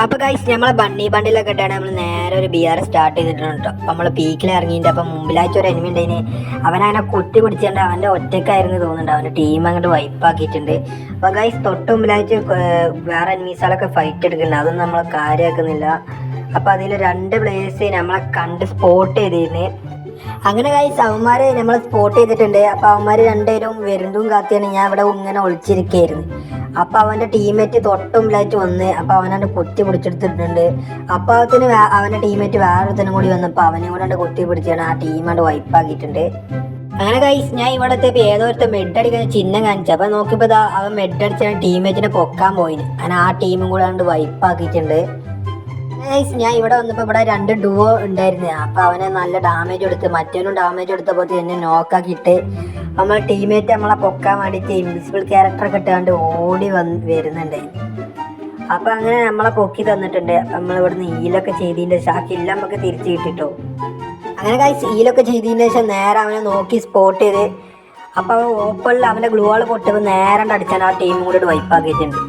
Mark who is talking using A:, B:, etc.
A: അപ്പൊ ഗൈസ് നമ്മളെ ബണ്ണി ബണ്ടിലൊക്കെ ഇട്ടാണ് നമ്മൾ നേരെ ഒരു ബി ആർ സ്റ്റാർട്ട് ചെയ്തിട്ടുണ്ട് കേട്ടോ. നമ്മൾ പീക്കിൽ ഇറങ്ങിയിട്ട് അപ്പം മുമ്പിലാഴ്ച ഒരു എനിമി ഉണ്ടായിന്. അവനങ്ങനെ കുത്തി പിടിച്ചിട്ടുണ്ട്. അവന്റെ ഒറ്റക്കായിരുന്നു തോന്നുന്നുണ്ട്. അവന്റെ ടീം അങ്ങോട്ട് വൈപ്പാക്കിയിട്ടുണ്ട്. അപ്പൊ ഗൈസ് തൊട്ട് മുമ്പിലാഴ്ച വേറെ എനിമീസുകളൊക്കെ ഫൈറ്റ് എടുക്കുന്നുണ്ട്. അതൊന്നും നമ്മൾ കാര്യമാക്കുന്നില്ല. അപ്പൊ അതിൽ 2 പ്ലേയേഴ്സ് നമ്മളെ കണ്ട് സ്പോട്ട് ചെയ്തിരുന്നു. അങ്ങനെ ഗൈസ് അവന്മാരെ നമ്മൾ സ്പോട്ട് ചെയ്തിട്ടുണ്ട്. അപ്പൊ അവന്മാര് രണ്ടുപേരും വരുന്നതും കാത്തിയാണ് ഞാൻ ഇവിടെ ഇങ്ങനെ ഒളിച്ചിരിക്കുകയായിരുന്നു. അപ്പൊ അവന്റെ ടീമേറ്റ് തൊട്ടുമ്പിലായിട്ട് വന്ന് അപ്പൊ അവനെ കുത്തി പിടിച്ചെടുത്തിട്ടുണ്ട്. അപ്പൊ അവന്റെ ടീമേറ്റ് വേറൊരുത്തനും കൂടി വന്നപ്പോ അവനെ കൂടെ കുത്തി പിടിച്ചാണ് ആ ടീം കൊണ്ട് വൈപ്പാക്കിയിട്ടുണ്ട്. അങ്ങനെ ഗൈസ് ഞാൻ ഇവിടെ എത്തിയപ്പോ ഏതോ ഒരു മെഡ് അടിക്കുന്ന ചിഹ്നം കാണിച്ചു. അപ്പൊ നോക്കിയപ്പോ അവൻ മെഡ് അടിച്ചാണ് ടീമേറ്റിനെ പൊക്കാൻ പോയിന്. അങ്ങനെ ആ ടീമും കൂടെ കൊണ്ട് വൈപ്പാക്കിയിട്ടുണ്ട്. ഞാൻ ഇവിടെ വന്നപ്പോ ഇവിടെ 2 ഡുവോ ഉണ്ടായിരുന്നു. അപ്പൊ അവനെ നല്ല ഡാമേജ് കൊടുത്ത് മറ്റവനും ഡാമേജ് കൊടുത്തപ്പോ എന്നെ നോക്കാക്കിയിട്ട് നമ്മളെ ടീമേറ്റ് നമ്മളെ പൊക്കാൻ വേണ്ടിയിട്ട് ഇൻവിസിബിൾ ക്യാരക്ടറൊക്കെ ഇട്ടാണ്ട് ഓടി വരുന്നുണ്ട്. അപ്പൊ അങ്ങനെ നമ്മളെ പൊക്കി തന്നിട്ടുണ്ട്. നമ്മൾ ഇവിടുന്ന് ഈലൊക്കെ ചെയ്തതിന്റെ ശേഷം ആ കില്ല നമുക്ക് തിരിച്ചു കിട്ടിട്ടോ. അങ്ങനെ ഗൈസ് ഈലൊക്കെ ചെയ്തതിന് ശേഷം നേരെ അവനെ നോക്കി സ്പോട്ട് ചെയ്ത് അപ്പൊ അവൻ ഓപ്പണിൽ അവന്റെ ഗ്ലൂ വാൾ പൊട്ടപ്പോൾ നേരെ അടിച്ചാൽ ആ ടീമും കൂടി വൈപ്പാക്കിയിട്ടുണ്ട്.